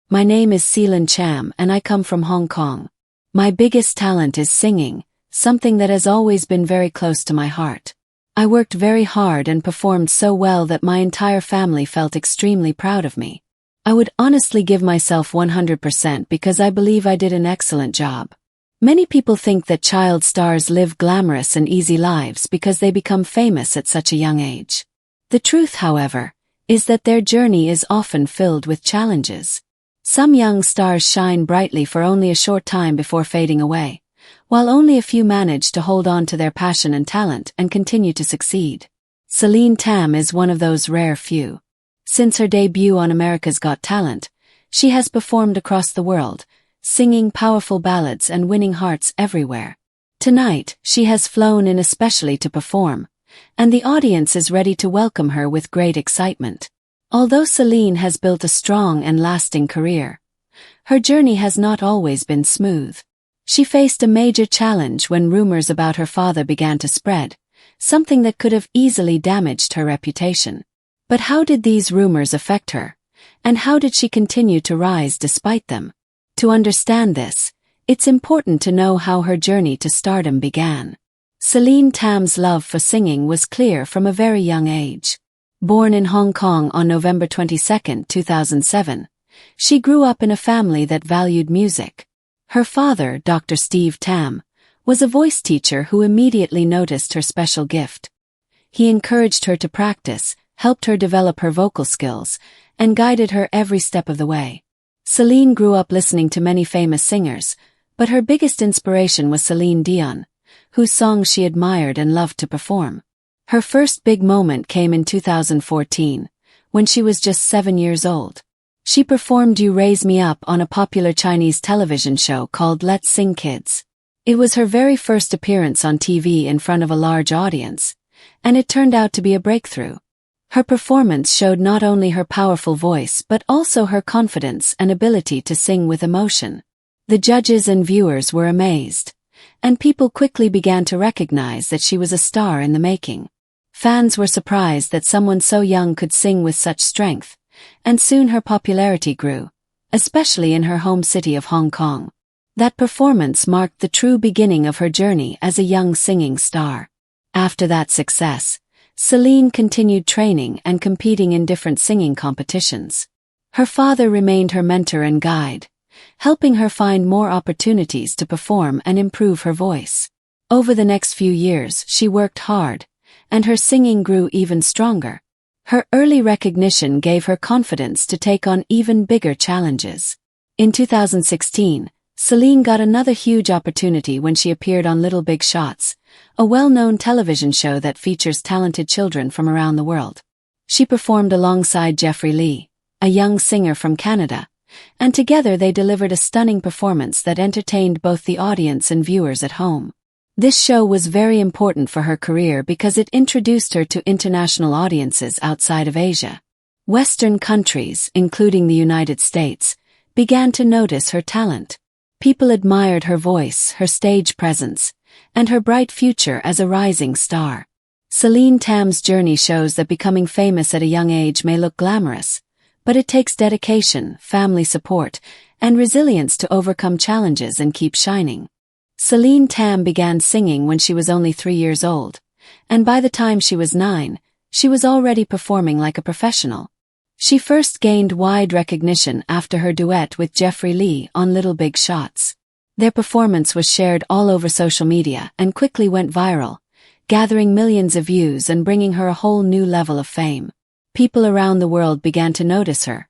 My name is Celine Tam and I come from Hong Kong. My biggest talent is singing, something that has always been very close to my heart. I worked very hard and performed so well that my entire family felt extremely proud of me. I would honestly give myself 100% because I believe I did an excellent job. Many people think that child stars live glamorous and easy lives because they become famous at such a young age. The truth, however, is that their journey is often filled with challenges. Some young stars shine brightly for only a short time before fading away, while only a few manage to hold on to their passion and talent and continue to succeed. Celine Tam is one of those rare few. Since her debut on America's Got Talent, she has performed across the world, singing powerful ballads and winning hearts everywhere. Tonight, she has flown in especially to perform, and the audience is ready to welcome her with great excitement. Although Celine has built a strong and lasting career, her journey has not always been smooth. She faced a major challenge when rumors about her father began to spread, something that could have easily damaged her reputation. But how did these rumors affect her, and how did she continue to rise despite them? To understand this, it's important to know how her journey to stardom began. Celine Tam's love for singing was clear from a very young age. Born in Hong Kong on November 22, 2007, she grew up in a family that valued music. Her father, Dr. Steve Tam, was a voice teacher who immediately noticed her special gift. He encouraged her to practice, helped her develop her vocal skills, and guided her every step of the way. Celine grew up listening to many famous singers, but her biggest inspiration was Celine Dion, whose songs she admired and loved to perform. Her first big moment came in 2014, when she was just 7 years old. She performed You Raise Me Up on a popular Chinese television show called Let's Sing Kids. It was her very first appearance on TV in front of a large audience, and it turned out to be a breakthrough. Her performance showed not only her powerful voice but also her confidence and ability to sing with emotion. The judges and viewers were amazed, and people quickly began to recognize that she was a star in the making. Fans were surprised that someone so young could sing with such strength, and soon her popularity grew, especially in her home city of Hong Kong. That performance marked the true beginning of her journey as a young singing star. After that success, Celine continued training and competing in different singing competitions. Her father remained her mentor and guide, helping her find more opportunities to perform and improve her voice. Over the next few years, she worked hard, and her singing grew even stronger. Her early recognition gave her confidence to take on even bigger challenges. In 2016, Celine got another huge opportunity when she appeared on Little Big Shots, a well-known television show that features talented children from around the world. She performed alongside Jeffrey Lee, a young singer from Canada, and together they delivered a stunning performance that entertained both the audience and viewers at home. This show was very important for her career because it introduced her to international audiences outside of Asia. Western countries, including the United States, began to notice her talent. People admired her voice, her stage presence, and her bright future as a rising star. Celine Tam's journey shows that becoming famous at a young age may look glamorous, but it takes dedication, family support, and resilience to overcome challenges and keep shining. Celine Tam began singing when she was only 3 years old, and by the time she was 9, she was already performing like a professional. She first gained wide recognition after her duet with Jeffrey Lee on Little Big Shots. Their performance was shared all over social media and quickly went viral, gathering millions of views and bringing her a whole new level of fame. People around the world began to notice her,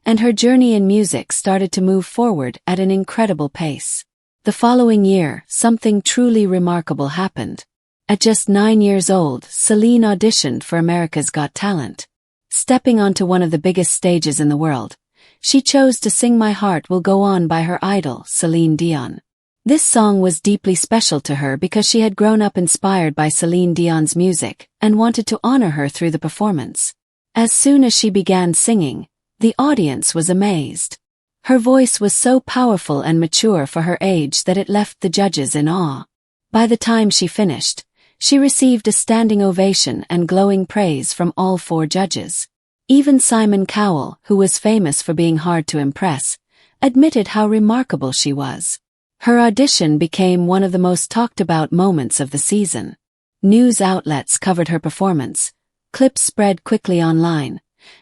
and her journey in music started to move forward at an incredible pace. The following year, something truly remarkable happened. At just 9 years old, Celine auditioned for America's Got Talent. Stepping onto one of the biggest stages in the world, she chose to sing My Heart Will Go On by her idol, Celine Dion. This song was deeply special to her because she had grown up inspired by Celine Dion's music and wanted to honor her through the performance. As soon as she began singing, the audience was amazed. Her voice was so powerful and mature for her age that it left the judges in awe. By the time she finished, she received a standing ovation and glowing praise from all 4 judges. Even Simon Cowell, who was famous for being hard to impress, admitted how remarkable she was. Her audition became one of the most talked-about moments of the season. News outlets covered her performance, clips spread quickly online,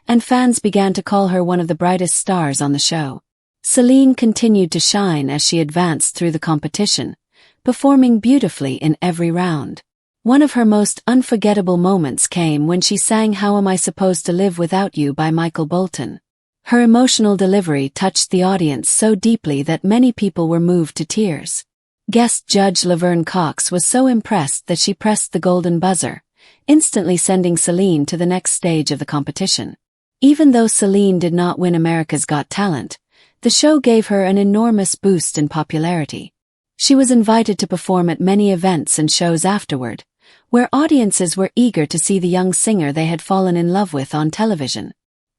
and fans began to call her one of the brightest stars on the show. Celine continued to shine as she advanced through the competition, performing beautifully in every round. One of her most unforgettable moments came when she sang "How Am I Supposed to Live Without You" by Michael Bolton. Her emotional delivery touched the audience so deeply that many people were moved to tears. Guest judge Laverne Cox was so impressed that she pressed the golden buzzer, instantly sending Celine to the next stage of the competition. Even though Celine did not win America's Got Talent, the show gave her an enormous boost in popularity. She was invited to perform at many events and shows afterward, where audiences were eager to see the young singer they had fallen in love with on television.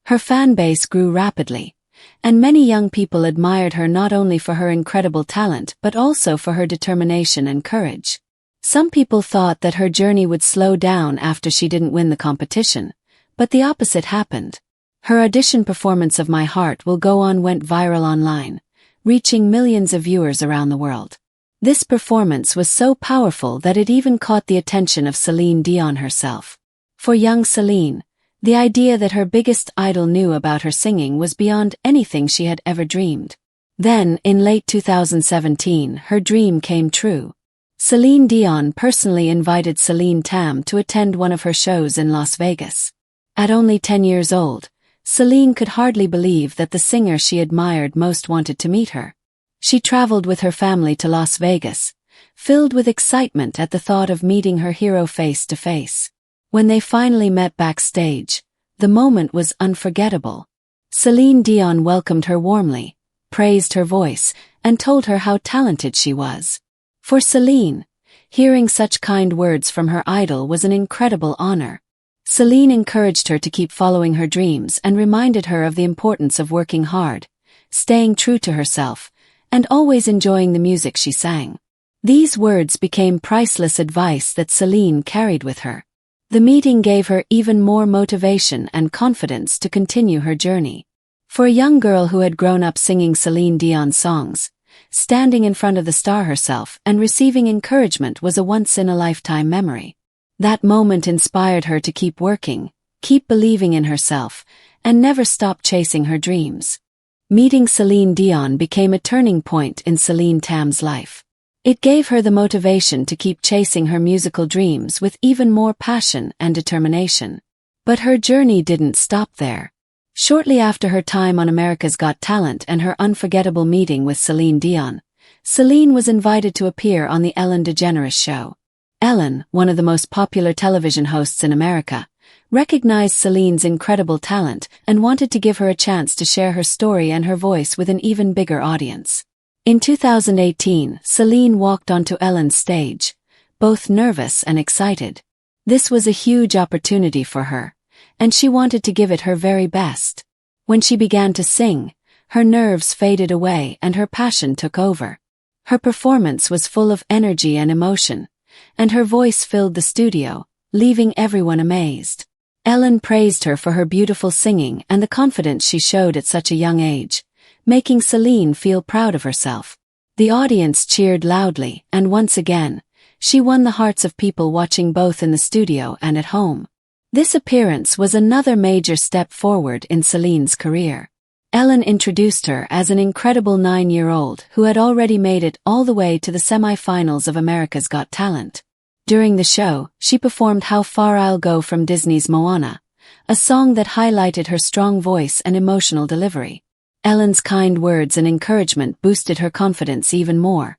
Her fan base grew rapidly, and many young people admired her not only for her incredible talent but also for her determination and courage. Some people thought that her journey would slow down after she didn't win the competition, but the opposite happened. Her audition performance of "My Heart Will Go On" went viral online, reaching millions of viewers around the world. This performance was so powerful that it even caught the attention of Celine Dion herself. For young Celine, the idea that her biggest idol knew about her singing was beyond anything she had ever dreamed. Then, in late 2017, her dream came true. Celine Dion personally invited Celine Tam to attend one of her shows in Las Vegas. At only 10 years old, Celine could hardly believe that the singer she admired most wanted to meet her. She traveled with her family to Las Vegas, filled with excitement at the thought of meeting her hero face to face. When they finally met backstage, the moment was unforgettable. Celine Dion welcomed her warmly, praised her voice, and told her how talented she was. For Celine, hearing such kind words from her idol was an incredible honor. Celine encouraged her to keep following her dreams and reminded her of the importance of working hard, staying true to herself, and always enjoying the music she sang. These words became priceless advice that Celine carried with her. The meeting gave her even more motivation and confidence to continue her journey. For a young girl who had grown up singing Celine Dion's songs, standing in front of the star herself and receiving encouragement was a once-in-a-lifetime memory. That moment inspired her to keep working, keep believing in herself, and never stop chasing her dreams. Meeting Celine Dion became a turning point in Celine Tam's life. It gave her the motivation to keep chasing her musical dreams with even more passion and determination. But her journey didn't stop there. Shortly after her time on America's Got Talent and her unforgettable meeting with Celine Dion, Celine was invited to appear on the Ellen DeGeneres Show. Ellen, one of the most popular television hosts in America, recognized Celine's incredible talent and wanted to give her a chance to share her story and her voice with an even bigger audience. In 2018, Celine walked onto Ellen's stage, both nervous and excited. This was a huge opportunity for her, and she wanted to give it her very best. When she began to sing, her nerves faded away and her passion took over. Her performance was full of energy and emotion, and her voice filled the studio, leaving everyone amazed. Ellen praised her for her beautiful singing and the confidence she showed at such a young age, making Celine feel proud of herself. The audience cheered loudly, and once again, she won the hearts of people watching both in the studio and at home. This appearance was another major step forward in Celine's career. Ellen introduced her as an incredible 9-year-old who had already made it all the way to the semi-finals of America's Got Talent. During the show, she performed "How Far I'll Go" from Disney's Moana, a song that highlighted her strong voice and emotional delivery. Ellen's kind words and encouragement boosted her confidence even more,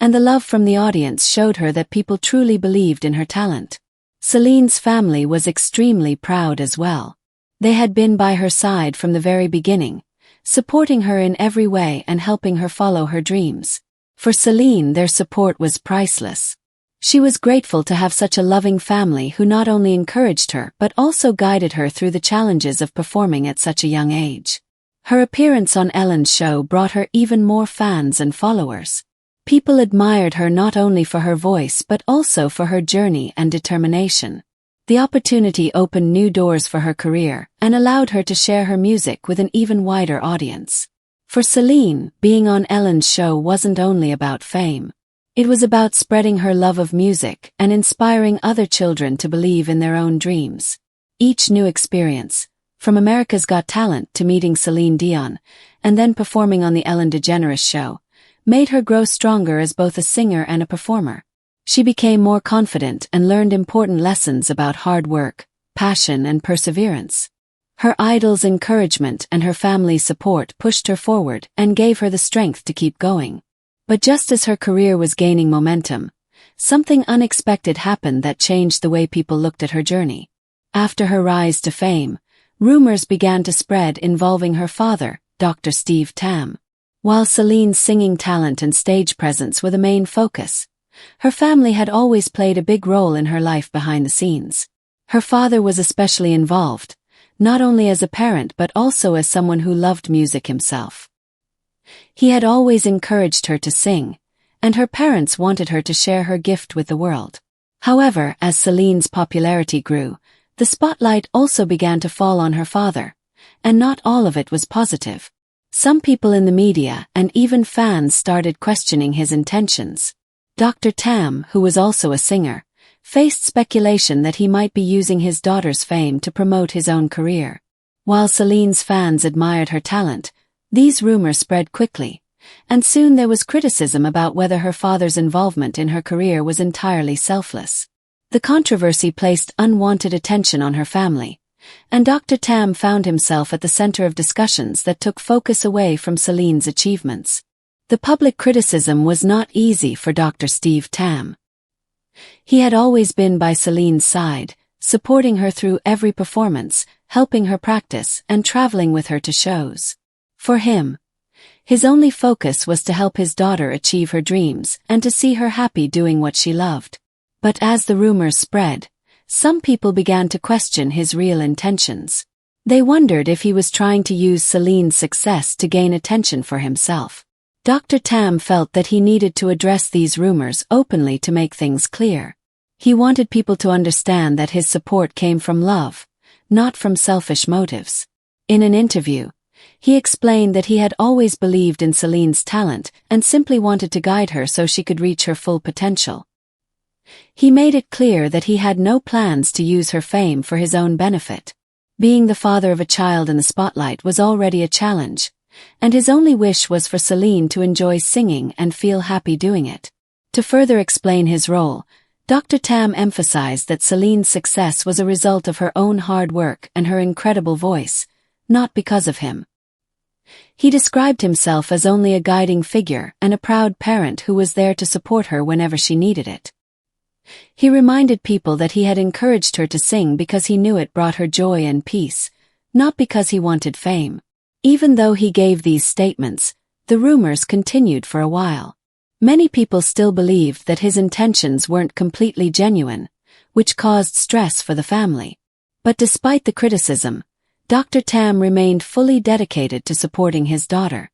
and the love from the audience showed her that people truly believed in her talent. Celine's family was extremely proud as well. They had been by her side from the very beginning, supporting her in every way and helping her follow her dreams. For Celine, their support was priceless. She was grateful to have such a loving family who not only encouraged her but also guided her through the challenges of performing at such a young age. Her appearance on Ellen's show brought her even more fans and followers. People admired her not only for her voice but also for her journey and determination. The opportunity opened new doors for her career and allowed her to share her music with an even wider audience. For Celine, being on Ellen's show wasn't only about fame. It was about spreading her love of music and inspiring other children to believe in their own dreams. Each new experience, from America's Got Talent to meeting Celine Dion, and then performing on the Ellen DeGeneres show, made her grow stronger as both a singer and a performer. She became more confident and learned important lessons about hard work, passion, and perseverance. Her idol's encouragement and her family's support pushed her forward and gave her the strength to keep going. But just as her career was gaining momentum, something unexpected happened that changed the way people looked at her journey. After her rise to fame, rumors began to spread involving her father, Dr. Steve Tam. While Celine's singing talent and stage presence were the main focus, her family had always played a big role in her life behind the scenes. Her father was especially involved, not only as a parent but also as someone who loved music himself. He had always encouraged her to sing, and her parents wanted her to share her gift with the world. However, as Celine's popularity grew, the spotlight also began to fall on her father, and not all of it was positive. Some people in the media and even fans started questioning his intentions. Dr. Tam, who was also a singer, faced speculation that he might be using his daughter's fame to promote his own career. While Celine's fans admired her talent, these rumors spread quickly, and soon there was criticism about whether her father's involvement in her career was entirely selfless. The controversy placed unwanted attention on her family, and Dr. Tam found himself at the center of discussions that took focus away from Celine's achievements. The public criticism was not easy for Dr. Steve Tam. He had always been by Celine's side, supporting her through every performance, helping her practice, and traveling with her to shows. For him, his only focus was to help his daughter achieve her dreams and to see her happy doing what she loved. But as the rumors spread, some people began to question his real intentions. They wondered if he was trying to use Celine's success to gain attention for himself. Dr. Tam felt that he needed to address these rumors openly to make things clear. He wanted people to understand that his support came from love, not from selfish motives. In an interview, he explained that he had always believed in Celine's talent and simply wanted to guide her so she could reach her full potential. He made it clear that he had no plans to use her fame for his own benefit. Being the father of a child in the spotlight was already a challenge, and his only wish was for Celine to enjoy singing and feel happy doing it. To further explain his role, Dr. Tam emphasized that Celine's success was a result of her own hard work and her incredible voice, not because of him. He described himself as only a guiding figure and a proud parent who was there to support her whenever she needed it. He reminded people that he had encouraged her to sing because he knew it brought her joy and peace, not because he wanted fame. Even though he gave these statements, the rumors continued for a while. Many people still believed that his intentions weren't completely genuine, which caused stress for the family. But despite the criticism, Dr. Tam remained fully dedicated to supporting his daughter.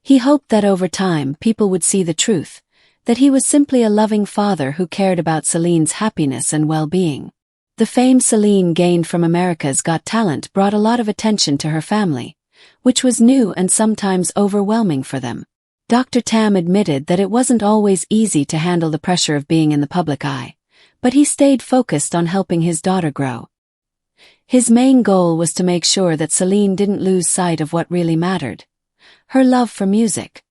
He hoped that over time people would see the truth, that he was simply a loving father who cared about Celine's happiness and well-being. The fame Celine gained from America's Got Talent brought a lot of attention to her family, which was new and sometimes overwhelming for them. Dr. Tam admitted that it wasn't always easy to handle the pressure of being in the public eye, but he stayed focused on helping his daughter grow. His main goal was to make sure that Celine didn't lose sight of what really mattered: her love for music.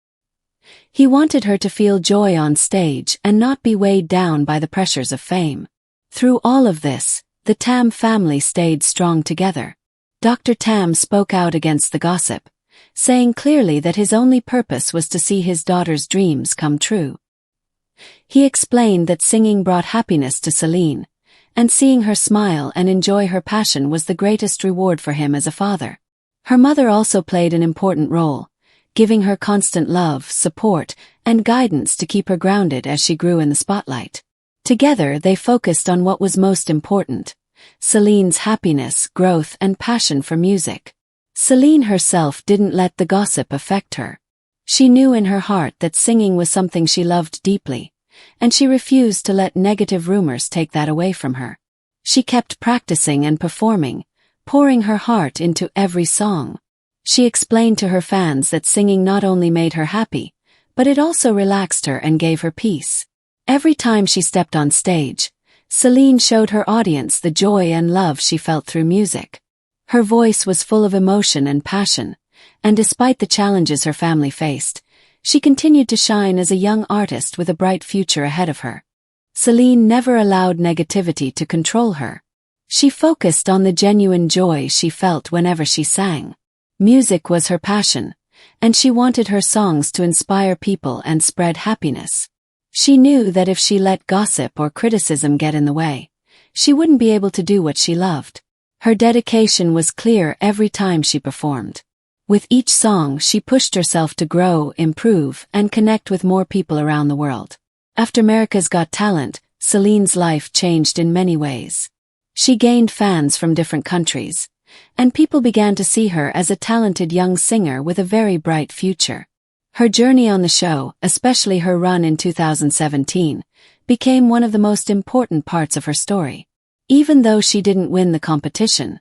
He wanted her to feel joy on stage and not be weighed down by the pressures of fame. Through all of this, the Tam family stayed strong together. Dr. Tam spoke out against the gossip, saying clearly that his only purpose was to see his daughter's dreams come true. He explained that singing brought happiness to Celine, and seeing her smile and enjoy her passion was the greatest reward for him as a father. Her mother also played an important role, giving her constant love, support, and guidance to keep her grounded as she grew in the spotlight. Together they focused on what was most important: Celine's happiness, growth, and passion for music. Celine herself didn't let the gossip affect her. She knew in her heart that singing was something she loved deeply, and she refused to let negative rumors take that away from her. She kept practicing and performing, pouring her heart into every song. She explained to her fans that singing not only made her happy, but it also relaxed her and gave her peace. Every time she stepped on stage, Celine showed her audience the joy and love she felt through music. Her voice was full of emotion and passion, and despite the challenges her family faced, she continued to shine as a young artist with a bright future ahead of her. Celine never allowed negativity to control her. She focused on the genuine joy she felt whenever she sang. Music was her passion, and she wanted her songs to inspire people and spread happiness. She knew that if she let gossip or criticism get in the way, she wouldn't be able to do what she loved. Her dedication was clear every time she performed. With each song, she pushed herself to grow, improve, and connect with more people around the world. After America's Got Talent, Celine's life changed in many ways. She gained fans from different countries, and people began to see her as a talented young singer with a very bright future. Her journey on the show, especially her run in 2017, became one of the most important parts of her story. Even though she didn't win the competition,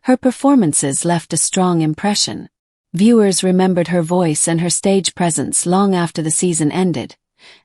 her performances left a strong impression. Viewers remembered her voice and her stage presence long after the season ended,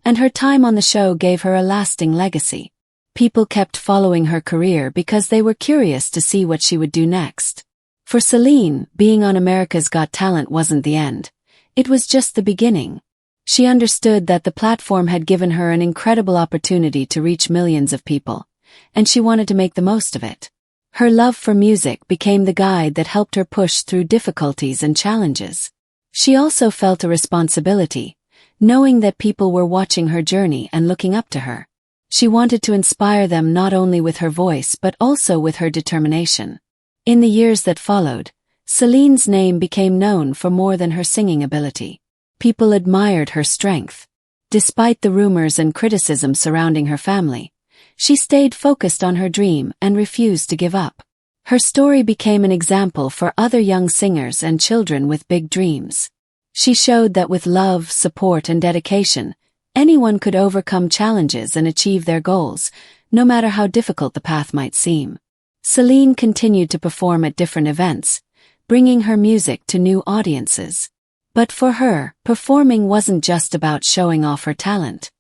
and her time on the show gave her a lasting legacy. People kept following her career because they were curious to see what she would do next. For Celine, being on America's Got Talent wasn't the end. It was just the beginning. She understood that the platform had given her an incredible opportunity to reach millions of people, and she wanted to make the most of it. Her love for music became the guide that helped her push through difficulties and challenges. She also felt a responsibility, knowing that people were watching her journey and looking up to her. She wanted to inspire them not only with her voice but also with her determination. In the years that followed, Celine's name became known for more than her singing ability. People admired her strength. Despite the rumors and criticism surrounding her family, she stayed focused on her dream and refused to give up. Her story became an example for other young singers and children with big dreams. She showed that with love, support, and dedication, anyone could overcome challenges and achieve their goals, no matter how difficult the path might seem. Celine continued to perform at different events, bringing her music to new audiences. But for her, performing wasn't just about showing off her talent.